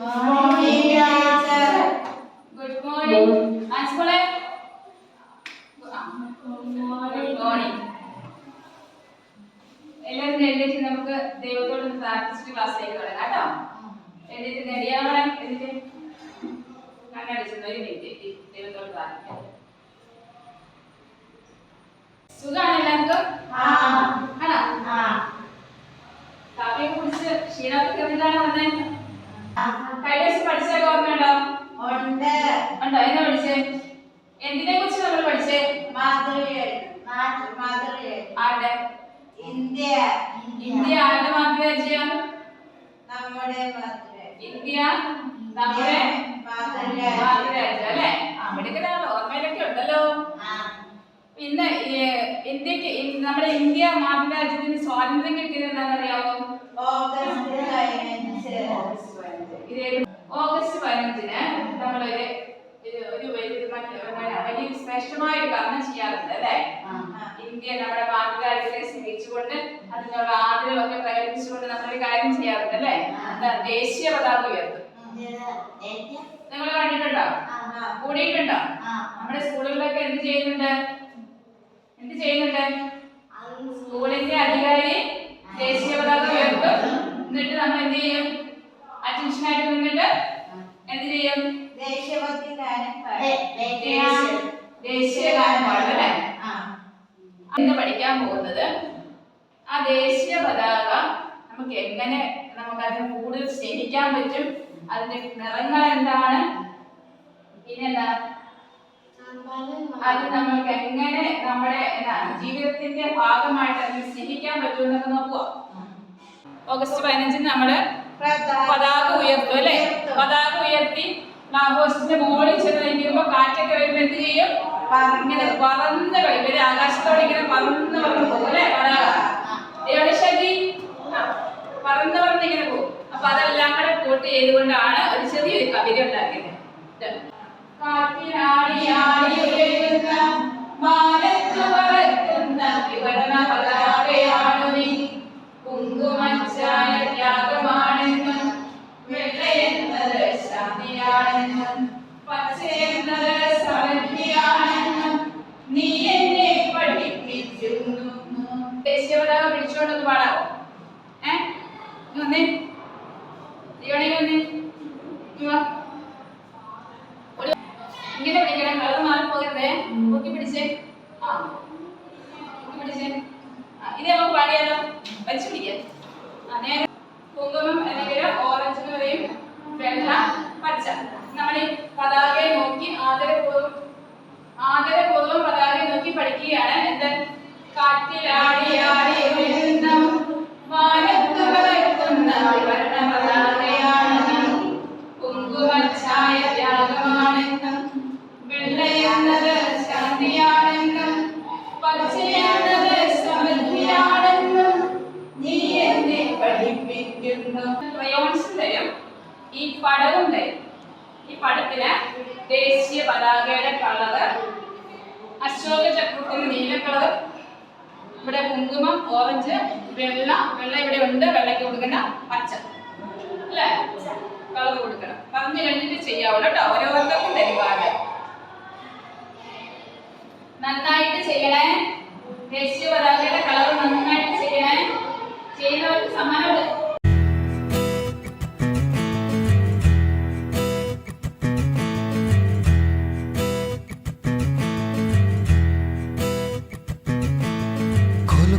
Good morning ആൻസ്മോളെ. Good morning. എല്ലാവരും എഴുന്നേറ്റ് നമുക്ക് ദൈവത്തോട് പ്രാർത്ഥിച്ചിട്ട് ക്ലാസ്സിലേക്ക് തുടങ്ങാം കേട്ടോ. എഴുന്നേറ്റ് നെടിയാവണം. എന്നിട്ട് കണ്ണടിച്ചൊന്ന് ഒരു മിനിറ്റ് ദൈവത്തോട് പ്രാർത്ഥിക്കാം. സുഖാണ് എല്ലാവർക്കും? ആണോ? കാപ്പിയൊക്കെ കുടിച്ച് ക്ഷീണമൊക്കെ കണ്ടിട്ടാണ് വന്നേ? കഴിഞ്ഞ ദിവസം പഠിച്ചൊക്കെ ഓർമ്മയുണ്ടോ? ഉണ്ടോ? എന്താ പഠിച്ചേ? എന്തിനെ കുറിച്ച് നമ്മൾ പഠിച്ചേ? ആരുടെ? ഇന്ത്യ ആരുടെ മാതൃരാജ്യം? ഇന്ത്യ നമ്മുടെ മാതൃരാജ്യം അല്ലേ? അവിടെയൊക്കെ ഓർമ്മയിലൊക്കെ ഉണ്ടല്ലോ. പിന്നെ ഇന്ത്യക്ക് നമ്മുടെ ഇന്ത്യ മാതൃരാജ്യത്തിന് സ്വാതന്ത്ര്യം കിട്ടിയത് എന്താണെന്നറിയാമോ? ഓഗസ്റ്റ് 15-ന് നമ്മളൊരു വലിയ ശ്രേഷ്ഠമായ ഒരു കർമ്മം ചെയ്യാറുണ്ട് അല്ലേ? ഇന്ത്യ നമ്മുടെ മാതൃരാജ്യത്തെ സ്നേഹിച്ചുകൊണ്ട് അതിനുള്ള ആദരവൊക്കെ പ്രകടിപ്പിച്ചുകൊണ്ട് നമ്മളൊരു കാര്യം ചെയ്യാറുണ്ട് അല്ലേ? എന്താ? ദേശീയ പതാക ഉയർത്തും. നിങ്ങൾ കണ്ടിട്ടുണ്ടോ? കൂടിയിട്ടുണ്ടോ? നമ്മുടെ സ്കൂളുകളിലൊക്കെ എന്ത് ചെയ്യുന്നുണ്ട്? സ്കൂളിന്റെ അധികാരി ദേശീയ പതാക ഉയർത്തും. എന്നിട്ട് നമ്മൾ എന്ത് ചെയ്യും? അറ്റൻഷൻ ആയിട്ട് നിന്നിട്ട് എന്ത് ചെയ്യും? ദേശീയ ഗാനം പാടും അല്ലേ? ഇന്ന് പഠിക്കാൻ പോകുന്നത് ആ ദേശീയ പതാക നമുക്ക് എങ്ങനെ അതിനെ കൂടുതൽ സ്നേഹിക്കാൻ പറ്റും, അതിന്റെ നിറങ്ങൾ എന്താണ്, പിന്നെന്താ അത് നമ്മൾക്ക് എങ്ങനെ നമ്മുടെ ജീവിതത്തിന്റെ ഭാഗമായിട്ട് അതിനെ സ്നേഹിക്കാൻ പറ്റുമെന്നൊക്കെ നോക്കുക. ഓഗസ്റ്റ് 15-ന് നമ്മള് പതാക ഉയർത്തും അല്ലെ? പതാക ഉയർത്തി ആഘോഷത്തിന്റെ മുകളിൽ ചെന്ന് നിൽക്കുമ്പോ കാറ്റൊക്കെ വരുമ്പോ എന്ത് ചെയ്യും? ഇങ്ങനെ പറന്ന് കളി ആകാശത്തോടെ ഇങ്ങനെ പറന്ന് പോകും അല്ലെ? പതാക എവിടെ ശരി പറന്ന് ഇങ്ങനെ പോകും. അപ്പൊ അതെല്ലാം കൂടെ കൂട്ടി ചെയ്തുകൊണ്ടാണ് ഒരു ചെറിയൊരു കവിത ഉണ്ടാക്കിയത്. കാറ്റിനാടി ആടി ഉയരുന്ന മാനത്തു പറക്കുന്ന ത്രിവർണ്ണ പതാകയാണു നീ. കുങ്കുമച്ചായ ത്യാഗമാണെന്നും വെള്ളയെന്നത് ശാന്തിയാണെന്നും പച്ചയെന്നത് സമൃദ്ധിയാണെന്നും നീ എന്നെ പഠിപ്പിക്കുന്നു. ദേശീയ പതാക പിടിച്ചുകൊണ്ടൊന്ന് പാടാവോ? ഇങ്ങനെ പിടിക്കണം, കളർ മാറി പോകരുതേ. പൊക്കി പിടിച്ചേ. പിടിച്ചേ. ഇത് നമുക്ക് പാടിയാലോ? വലിച്ചു പിടിക്കാം. നേരെ കുങ്കുമം അല്ലെങ്കിൽ ഓറഞ്ച് പറയും, വെള്ള, പച്ച. നമ്മൾ ഈ പതാകയെ നോക്കി ആദരപൂർവ്വം പതാകയെ നോക്കി പഠിക്കുകയാണ്. എന്ത്? കാറ്റിലാടി ആടി ഉയരുന്ന മാനത്തു പറക്കുന്ന ത്രിവർണ്ണ പതാകയാണ് നീ. കുങ്കുമച്ചായ ത്യാഗമാണെന്നും വെള്ളയെന്നത് ശാന്തിയാണെന്നും പച്ചയെന്നത് സമൃദ്ധിയാണെന്നും നീ എന്നെ പഠിപ്പിക്കുന്നു. ക്രയോൺസും തരും, ഈ പടവും തരും. ഈ പടത്തിന് ദേശീയ പതാകയുടെ കളറ് അശോക ചക്രത്തിന് നീല കളർ, ഇവിടെ കുങ്കുമം ഓറഞ്ച്, വെള്ള ഇവിടെ ഉണ്ട്, വെള്ളയ്ക്ക് കൊടുക്കണ്ട പച്ച അല്ലേ? കളർ കൊടുക്കണം. പറഞ്ഞു കഴിഞ്ഞിട്ട് ചെയ്യാവുള്ളൂ കേട്ടോ. ഓരോരുത്തർക്കും തരുവാണ്. നന്നായിട്ട് ചെയ്യണേ. ദേശീയ പതാകയുടെ കളർ നന്നായിട്ട് ചെയ്യണേ. ചെയ്യുന്നവർക്ക് സമ്മാനമുണ്ട്.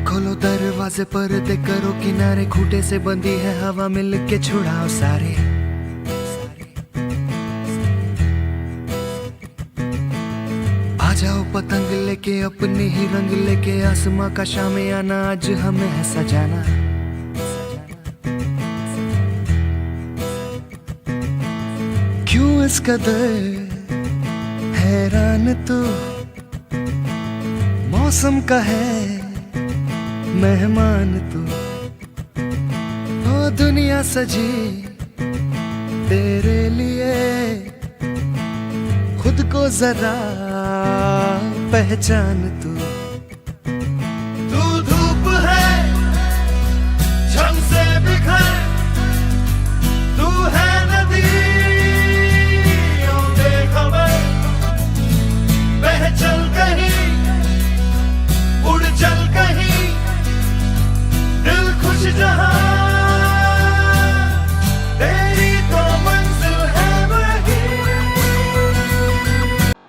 खोलो दरवाजे पर्दे करो किनारे, खूंटे से बंधी है हवा मिल के छुड़ाओ सारे। आ जाओ पतंग लेके अपने ही रंग लेके, आसमां का शामे आना आज हमें है सजाना। क्यों इस कदर हैरान तू, मौसम का है मेहमान तू। ओ दुनिया सजी तेरे लिए, खुद को जरा पहचान तू। तू धूप है झम से बिखर, तू है नदी जहां तेरी तो मंजिल है वही.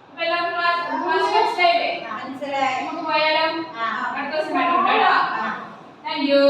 അപ്പൊ എല്ലാവർക്കും ക്ലാസ് മനസ്സിലായില്ലേ? നമുക്ക് പോയാലോ? അടുത്ത ദിവസം കണ്ടുമുട്ടാം കേട്ടോ. Thank you.